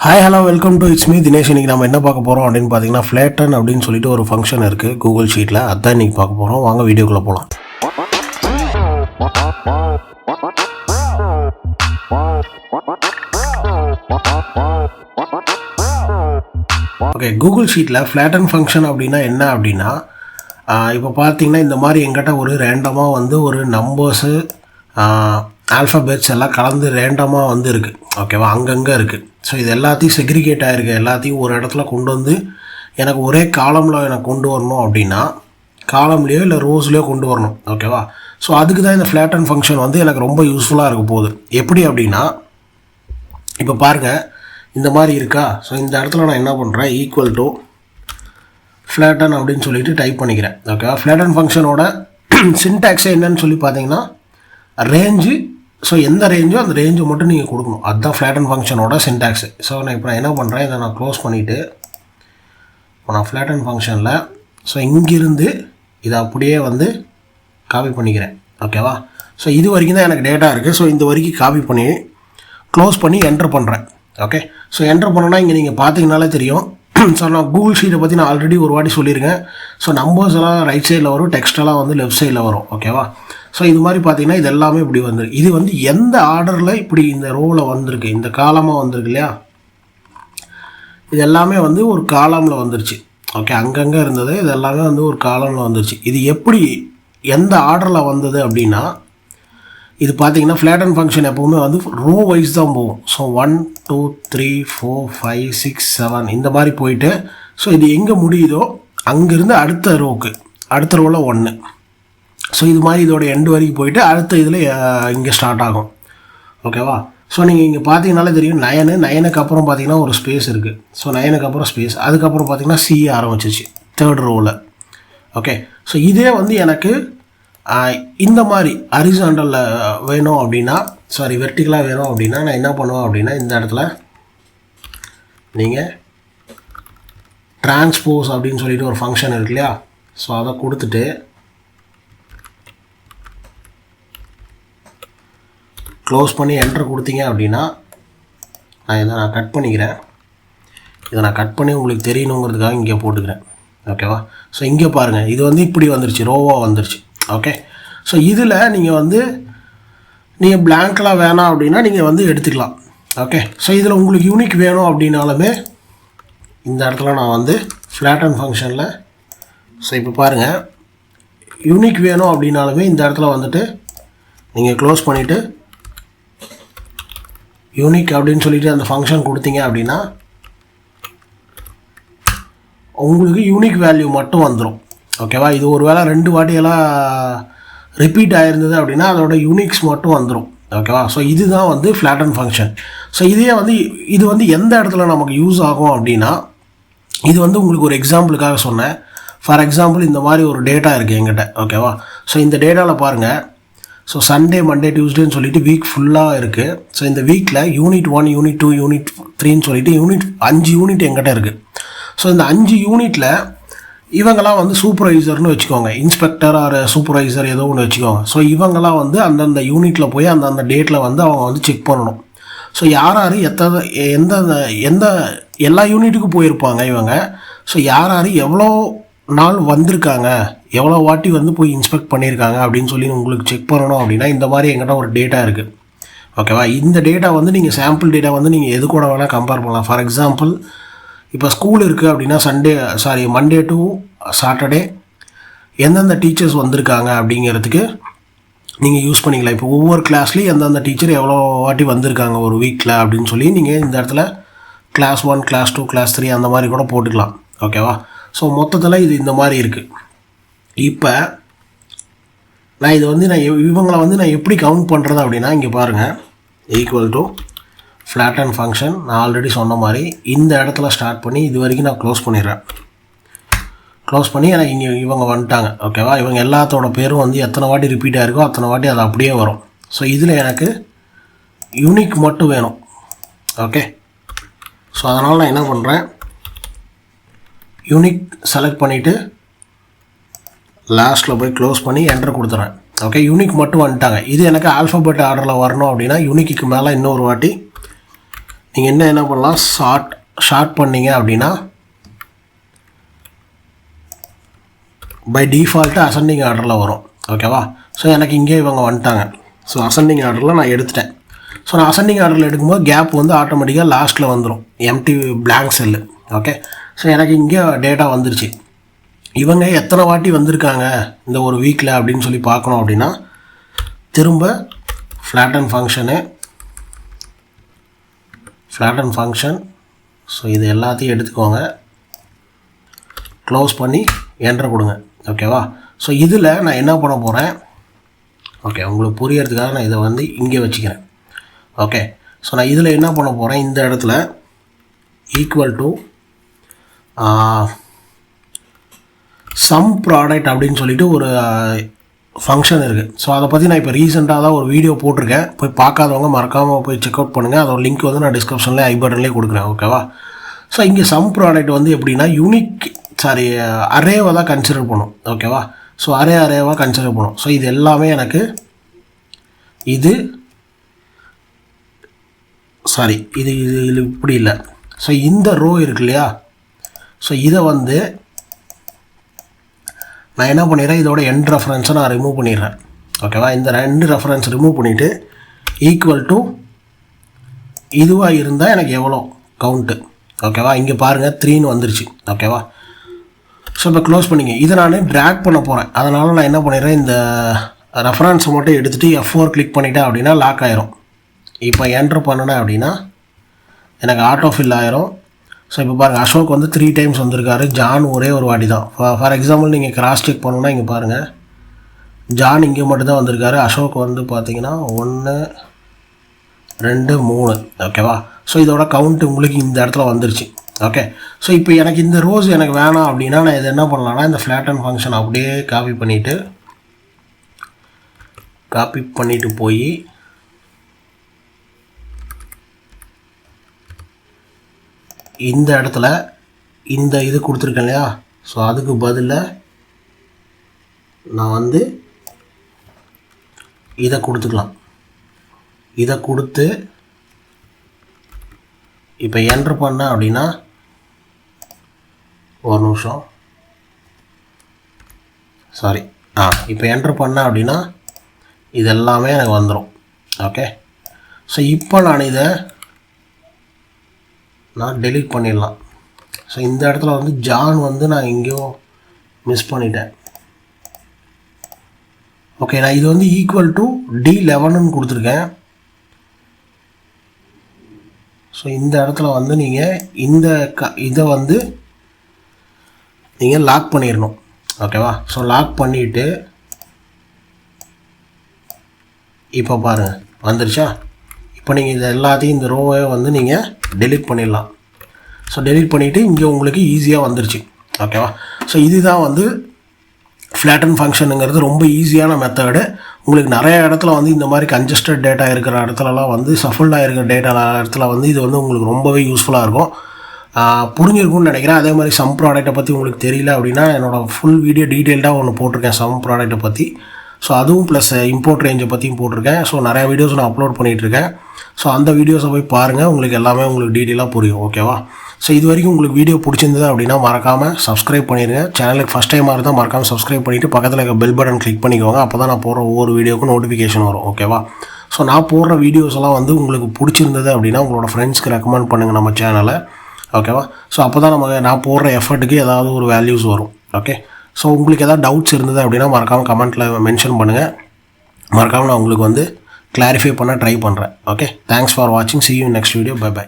Hi, hello, welcome to It's Me Dinesh. இன்னைக்கு நம்ம என்ன பார்க்க போறோம் அப்படினு பாத்தீங்கன்னா flatten அப்படினு சொல்லிட்டு ஒரு ஃபங்க்ஷன் இருக்கு Google Sheetல. அதான் இன்னைக்கு பார்க்க போறோம். வாங்க வீடியோக்குள்ள போலாம். ஓகே, Google Sheetல flatten ஃபங்க்ஷன் அப்படினா என்ன அப்படினா இப்போ பாத்தீங்கன்னா இந்த மாதிரி என்கிட்ட ஒரு ரேண்டமா வந்து ஒரு நம்பர்ஸ் ஆல்ஃபபெட்ஸ் எல்லாம் கலந்து ரேண்டமாக வந்து இருக்குது. ஓகேவா, அங்கங்கே இருக்குது. ஸோ இது எல்லாத்தையும் செக்ரிகேட் ஆகிருக்கு, எல்லாத்தையும் ஒரு இடத்துல கொண்டு வந்து எனக்கு ஒரே காலமில் எனக்கு கொண்டு வரணும் அப்படின்னா காலம்லேயோ இல்லை ரோஸ்லேயோ கொண்டு வரணும். ஓகேவா, ஸோ அதுக்கு தான் இந்த flatten ஃபங்க்ஷன் வந்து எனக்கு ரொம்ப யூஸ்ஃபுல்லாக இருக்க போகுது. எப்படி அப்படின்னா இப்போ பாருங்கள், இந்த மாதிரி இருக்கா. ஸோ இந்த இடத்துல நான் என்ன பண்ணுறேன், ஈக்குவல் டு flatten அப்படின்னு சொல்லிட்டு டைப் பண்ணிக்கிறேன். ஓகேவா, flatten ஃபங்க்ஷனோட சின்டாக்ஸே என்னன்னு சொல்லி பார்த்தீங்கன்னா ரேஞ்சு. ஸோ எந்த ரேஞ்சோ அந்த ரேஞ்சை மட்டும் நீங்கள் கொடுக்கணும். அதுதான் flatten ஃபங்க்ஷனோட சின்டாக்ஸு. ஸோ நான் இப்போ என்ன பண்ணுறேன், இதை நான் க்ளோஸ் பண்ணிவிட்டு இப்போ நான் flatten ஃபங்க்ஷனில் ஸோ இங்கிருந்து இதை அப்படியே வந்து காப்பி பண்ணிக்கிறேன். ஓகேவா, ஸோ இது வரைக்கும் தான் எனக்கு டேட்டா இருக்குது. ஸோ இந்த வரைக்கும் காப்பி பண்ணி க்ளோஸ் பண்ணி என்ட்ரு பண்ணுறேன். ஓகே, ஸோ என்ட்ரு பண்ணோன்னா இங்கே நீங்கள் பார்த்தீங்கனாலே தெரியும். ஸோ நான் கூகுள் ஷீட்டை பற்றி நான் ஆல்ரெடி ஒரு வாட்டி சொல்லியிருக்கேன். ஸோ நம்பர்ஸ் எல்லாம் ரைட் சைடில் வரும், டெக்ஸ்டெல்லாம் வந்து லெஃப்ட் சைடில் வரும். ஓகேவா, ஸோ இது மாதிரி பார்த்தீங்கன்னா இது எல்லாமே இப்படி வந்துருக்கு. இது வந்து எந்த ஆர்டரில் இப்படி இந்த ரோவில் வந்திருக்கு, இந்த காலமாக வந்திருக்கு இல்லையா, இது எல்லாமே வந்து ஒரு காலமில் வந்துருச்சு. ஓகே, அங்கங்கே இருந்தது, இது எல்லாமே வந்து ஒரு காலமில் வந்துருச்சு. இது எப்படி எந்த ஆர்டரில் வந்தது அப்படின்னா இது பார்த்தீங்கன்னா flatten ஃபங்க்ஷன் எப்போவுமே வந்து ரோ வைஸ் தான் போகும். ஸோ 1 2 3 4 5 6 7 இந்த மாதிரி போயிட்டு ஸோ இது எங்கே முடியுதோ அங்கேருந்து அடுத்த ரோவில் 1. ஸோ இது மாதிரி இதோட எண்டு வரைக்கும் போயிட்டு அடுத்த இதில் இங்கே ஸ்டார்ட் ஆகும். ஓகேவா, ஸோ நீங்கள் இங்கே பார்த்தீங்கனாலே தெரியும் 9க்கு அப்புறம் பார்த்தீங்கன்னா ஒரு ஸ்பேஸ் இருக்குது. ஸோ 9க்கு அப்புறம் ஸ்பேஸ், அதுக்கப்புறம் பார்த்தீங்கன்னா சி ஆரம்பிச்சிச்சு தேர்ட் ரோவில். ஓகே, ஸோ இதே வந்து எனக்கு இந்த மாதிரி ஹரிசாண்டலில் வேணும் அப்படின்னா, சாரி வெர்டிகலாக வேணும் அப்படின்னா நான் என்ன பண்ணுவேன் அப்படின்னா இந்த இடத்துல நீங்கள் டிரான்ஸ்போஸ் அப்படின்னு சொல்லிட்டு ஒரு ஃபங்க்ஷன் இருக்கு இல்லையா, ஸோ அதை கொடுத்துட்டு க்ளோஸ் பண்ணி என்ட்ரு கொடுத்தீங்க அப்படின்னா நான் கட் பண்ணிக்கிறேன். இதை நான் கட் பண்ணி உங்களுக்கு தெரியணுங்கிறதுக்காக இங்கே போட்டுக்கிறேன். ஓகேவா, ஸோ இங்கே பாருங்கள், இது வந்து இப்படி வந்துருச்சு, ரோவாக வந்துருச்சு. ஓகே, ஸோ இதில் நீங்கள் பிளாங்க்லாம் வேணாம் அப்படின்னா நீங்கள் வந்து எடுத்துக்கலாம். ஓகே, ஸோ இதில் உங்களுக்கு யூனிக் வேணும் அப்படின்னாலுமே இந்த இடத்துல நான் வந்து flatten ஃபங்க்ஷனில் ஸோ இப்போ பாருங்கள், யூனிக் வேணும் அப்படின்னாலுமே இந்த இடத்துல வந்துட்டு நீங்கள் க்ளோஸ் பண்ணிவிட்டு யூனிக் அப்படின்னு சொல்லிட்டு அந்த ஃபங்க்ஷன் கொடுத்தீங்க அப்படின்னா உங்களுக்கு யூனிக் வேல்யூ மட்டும் வந்துடும். ஓகேவா, இது ஒரு வேளை 2 வாட்டியெல்லாம் ரிப்பீட் ஆகிருந்தது அப்படின்னா அதோட யூனிக்ஸ் மட்டும் வந்துடும். ஓகேவா, ஸோ இதுதான் வந்து flatten ஃபங்க்ஷன். ஸோ இது வந்து எந்த இடத்துல நமக்கு யூஸ் ஆகும் அப்படின்னா, இது வந்து உங்களுக்கு ஒரு எக்ஸாம்பிளுக்காக சொன்னேன். ஃபார் எக்ஸாம்பிள் இந்த மாதிரி ஒரு டேட்டா இருக்குது எங்கிட்ட. ஓகேவா, ஸோ இந்த டேட்டாவில் பாருங்கள், ஸோ சண்டே மண்டே டியூஸ்டேன்னு சொல்லிட்டு வீக் ஃபுல்லாக இருக்குது. ஸோ இந்த வீக்கில் யூனிட் 1 யூனிட் 2 யூனிட் 3ன்னு சொல்லிட்டு 5 யூனிட் எங்கிட்ட இருக்குது. ஸோ இந்த 5 யூனிட்டில் இவங்கெல்லாம் வந்து சூப்பர்வைசர்னு வச்சுக்கோங்க, இன்ஸ்பெக்டர் ஆர் சூப்பர்வைசர் ஏதோ ஒன்று வச்சுக்கோங்க. ஸோ இவங்கெல்லாம் வந்து அந்தந்த யூனிட்டில் போய் அந்தந்த டேட்டில் வந்து அவங்க வந்து செக் பண்ணணும். ஸோ யார் எந்த எல்லா யூனிட்டுக்கும் போயிருப்பாங்க இவங்க. ஸோ யார் எவ்வளோ நாள் வந்திருக்காங்க, எவ்வளோ வாட்டி வந்து போய் இன்ஸ்பெக்ட் பண்ணியிருக்காங்க அப்படின்னு சொல்லி உங்களுக்கு செக் பண்ணணும் அப்படின்னா இந்த மாதிரி எங்கிட்ட ஒரு டேட்டா இருக்குது. ஓகேவா, இந்த டேட்டா வந்து நீங்கள் சாம்பிள் டேட்டா வந்து நீங்கள் எது கூட வேணால் கம்பேர் பண்ணலாம். ஃபார் எக்ஸாம்பிள் இப்போ ஸ்கூல் இருக்குது அப்படின்னா மண்டே டு சாட்டர்டே எந்தெந்த டீச்சர்ஸ் வந்திருக்காங்க அப்படிங்கிறதுக்கு நீங்கள் யூஸ் பண்ணிக்கலாம். இப்போ ஒவ்வொரு கிளாஸ்லேயும் எந்தெந்த டீச்சர் எவ்வளோ வாட்டி வந்திருக்காங்க ஒரு வீக்கில் அப்படின்னு சொல்லி நீங்கள் இந்த இடத்துல கிளாஸ் 1 கிளாஸ் 2 கிளாஸ் 3 அந்த மாதிரி கூட போட்டுக்கலாம். ஓகேவா, ஸோ மொத்தத்தில் இது இந்த மாதிரி இருக்குது. இப்போ நான் இது வந்து இவங்களை வந்து நான் எப்படி கவுண்ட் பண்ணுறது அப்படின்னா இங்கே பாருங்கள், ஈக்குவல் டு flatten ஃபங்க்ஷன் நான் ஆல்ரெடி சொன்ன மாதிரி இந்த இடத்துல ஸ்டார்ட் பண்ணி இது வரைக்கும் நான் க்ளோஸ் பண்ணிடுறேன். க்ளோஸ் பண்ணி எனக்கு இங்கே இவங்க வந்துட்டாங்க. ஓகேவா, இவங்க எல்லாத்தோட பேரும் வந்து எத்தனை வாட்டி ரிப்பீட் ஆகிருக்கோ அத்தனை வாட்டி அது அப்படியே வரும். ஸோ இதில் எனக்கு யூனிக் மட்டும் வேணும். ஓகே, ஸோ அதனால் நான் என்ன பண்ணுறேன், யூனிக் செலக்ட் பண்ணிவிட்டு லாஸ்ட்டில் போய் க்ளோஸ் பண்ணி என்ட்ரு கொடுத்துறேன். ஓகே, யூனிக் மட்டும் வந்துட்டாங்க. இது எனக்கு ஆல்ஃபபெட் ஆர்டரில் வரணும் அப்படின்னா யூனிக்கு மேலே இன்னொரு வாட்டி நீங்கள் என்ன பண்ணலாம், ஷார்ட் பண்ணிங்க அப்படின்னா பை டிஃபால்ட்டு அசெண்டிங் ஆர்டரில் வரும். ஓகேவா? ஸோ எனக்கு இங்கே இவங்க வந்துட்டாங்க. ஸோ அசெண்டிங் ஆர்டரில் நான் எடுத்துட்டேன். ஸோ நான் அசெண்டிங் ஆர்டரில் எடுக்கும்போது கேப் வந்து ஆட்டோமேட்டிக்காக லாஸ்ட்டில் வந்துடும், empty blank cell. Okay, so எனக்கு இங்கே டேட்டா வந்துருச்சு. இவங்க எத்தனை வாட்டி வந்திருக்காங்க இந்த ஒரு வீக்கில் அப்படின்னு சொல்லி பார்க்கணும் அப்படின்னா திரும்ப ஃப்ளாட்டன் ஃபங்க்ஷன். ஸோ இது எல்லாத்தையும் எடுத்துக்கோங்க, க்ளோஸ் பண்ணி என்டர் கொடுங்க. ஓகேவா? ஸோ இதில் நான் என்ன பண்ண போகிறேன், ஓகே உங்களுக்கு புரியறதுக்காக நான் இதை வந்து இங்கே வச்சுக்கிறேன். ஓகே, ஸோ நான் இதில் என்ன பண்ண போகிறேன், இந்த இடத்துல ஈக்குவல் டு சம் ப்ராடக்ட் அப்படின்னு சொல்லிட்டு ஒரு ஃபங்க்ஷன் இருக்குது. ஸோ அதை பற்றி நான் இப்போ ரீசெண்டாக தான் ஒரு வீடியோ போட்டிருக்கேன், போய் பார்க்காதவங்க மறக்காமல் போய் செக் அவுட் பண்ணுங்கள். அதோட லிங்க் வந்து நான் டிஸ்கிரிப்ஷனில் ஐ பட்டன்லேயே கொடுக்குறேன். ஓகேவா? ஸோ இங்கே சம் ப்ராடக்ட் வந்து எப்படின்னா அரேவை தான் கன்சிடர் பண்ணும். ஓகேவா? ஸோ அரேவாக கன்சிடர் பண்ணும். ஸோ இது எல்லாமே எனக்கு இது இப்படி இல்லை. ஸோ இந்த ரோ இருக்கு இல்லையா, ஸோ இதை வந்து நான் என்ன பண்ணிடுறேன், இதோட எண்ட் ரெஃபரன்ஸை நான் ரிமூவ் பண்ணிடுறேன். ஓகேவா? இந்த 2 ரெஃபரன்ஸ் ரிமூவ் பண்ணிவிட்டு ஈக்குவல் டு இதுவாக இருந்தால் எனக்கு எவ்வளோ கவுண்ட்டு. ஓகேவா? இங்கே பாருங்கள் 3ன்னு வந்துருச்சு. ஓகேவா? ஸோ இப்போ க்ளோஸ் பண்ணிங்க. இதை நான் ட்ராக் பண்ண போகிறேன். அதனால் நான் என்ன பண்ணிடுறேன், இந்த ரெஃபரன்ஸை மட்டும் எடுத்துகிட்டு F4 கிளிக் பண்ணிட்டேன் அப்படின்னா லாக் ஆயிரும். இப்போ என்ட்ரு பண்ணினேன் அப்படின்னா எனக்கு ஆட்டோ ஃபில் ஆயிரும். ஸோ இப்போ பாருங்கள், அசோக் வந்து 3 டைம்ஸ் வந்திருக்காரு, ஜான் ஒரே ஒரு வாட்டி தான். ஃபார் எக்ஸாம்பிள் நீங்கள் கிராஸ் செக் பண்ணணுன்னா இங்கே பாருங்கள், ஜான் இங்கே மட்டும்தான் வந்திருக்காரு, அசோக் வந்து பார்த்தீங்கன்னா 1 2 3. ஓகேவா? ஸோ இதோட கவுண்ட்டு உங்களுக்கு இந்த இடத்துல வந்துருச்சு. ஓகே, ஸோ இப்போ எனக்கு இந்த ரோஸ் எனக்கு வேணாம் அப்படின்னா நான் இது என்ன பண்ணலான்னா இந்த ஃப்ளாட்டன் ஃபங்க்ஷன் அப்படியே காப்பி பண்ணிவிட்டு போய் இந்த இடத்துல இந்த இது கொடுத்துருக்கேன் இல்லையா, ஸோ அதுக்கு பதிலாக நான் வந்து இதை கொடுத்துக்கலாம். இதை கொடுத்து இப்போ என்ட்ரு பண்ணேன் அப்படின்னா ஒரு நிமிஷம், இப்போ என்ட்ரு பண்ணேன் அப்படின்னா இது எல்லாமே எனக்கு வந்துடும். ஓகே, ஸோ இப்போ நான் இதை டெலீட் பண்ணிடலாம். ஸோ இந்த இடத்துல வந்து ஜான் வந்து நான் எங்கேயோ மிஸ் பண்ணிட்டேன். ஓகே, நான் இது வந்து ஈக்குவல் டு D11ன்னு கொடுத்துருக்கேன். ஸோ இந்த இடத்துல வந்து நீங்கள் இதை வந்து நீங்கள் லாக் பண்ணிடணும். ஓகேவா? ஸோ லாக் பண்ணிவிட்டு இப்போ பாருங்கள் வந்துருச்சா. இப்போ நீங்கள் இது எல்லாத்தையும் இந்த ரோவை வந்து நீங்கள் டெலீட் பண்ணிடலாம். ஸோ டெலீட் பண்ணிவிட்டு இங்கே உங்களுக்கு ஈஸியாக வந்துருச்சு. ஓகேவா? ஸோ இதுதான் வந்து ஃப்ளாட்டன் ஃபங்க்ஷனுங்கிறது ரொம்ப ஈஸியான மெத்தடு. உங்களுக்கு நிறைய இடத்துல வந்து இந்த மாதிரி கன்ஜஸ்டட் டேட்டா இருக்கிற இடத்துலலாம் வந்து சஃபல்டாக இருக்கிற டேட்டா இடத்துல வந்து இது வந்து உங்களுக்கு ரொம்பவே யூஸ்ஃபுல்லாக இருக்கும். புரிஞ்சிருக்கும்னு நினைக்கிறேன். அதே மாதிரி சம் ப்ராடக்ட்டை பற்றி உங்களுக்கு தெரியல அப்படின்னா என்னோடய ஃபுல் வீடியோ டீட்டெயில்டாக ஒன்று போட்டிருக்கேன் சம் ப்ராடக்ட்டை பற்றி. ஸோ அதுவும் ப்ளஸ் இம்போர்ட் ரேஞ்சை பற்றியும் போட்டிருக்கேன். ஸோ நிறையா வீடியோஸ் நான் அப்லோட் பண்ணிகிட்ருக்கேன். ஸோ அந்த வீடியோஸை போய் பாருங்கள், உங்களுக்கு எல்லாமே உங்களுக்கு டீட்டெயிலாக புரியும். ஓகேவா? ஸோ இது வரைக்கும் உங்களுக்கு வீடியோ பிடிச்சிருந்தது அப்படின்னா மறக்காமல் சப்ஸ்கிரைப் பண்ணிடுங்க. சேனலுக்கு ஃபஸ்ட் டைமாக இருந்தால் மறக்காமல் சப்ஸ்கிரைப் பண்ணிவிட்டு பக்கத்தில் இருக்க பெல் பட்டன் கிளிக் பண்ணிக்கோங்க. அப்போ தான் நான் போடுற ஒவ்வொரு வீடியோக்கும் நோட்டிஃபிகேஷன் வரும். ஓகேவா? ஸோ நான் போடுற வீடியோஸ் எல்லாம் வந்து உங்களுக்கு பிடிச்சிருந்தது அப்படின்னா உங்களோட ஃப்ரெண்ட்ஸ்க்கு ரெக்கமெண்ட் பண்ணுங்கள் நம்ம சேனலை. ஓகேவா? ஸோ அப்போ தான் நான் போடுற எஃபர்ட்டுக்கு ஏதாவது ஒரு வேல்யூஸ் வரும். ஓகே, ஸோ உங்களுக்கு எதாவது டவுட்ஸ் இருந்தது அப்படின்னா மறக்காமல் கமெண்ட்டில் மென்ஷன் பண்ணுங்கள். மறக்காமல் நான் உங்களுக்கு வந்து கிளாரிஃபை பண்ண ட்ரை பண்ணுறேன். ஓகே, தேங்க்ஸ் ஃபார் வாட்சிங். see you in next video. Bye bye.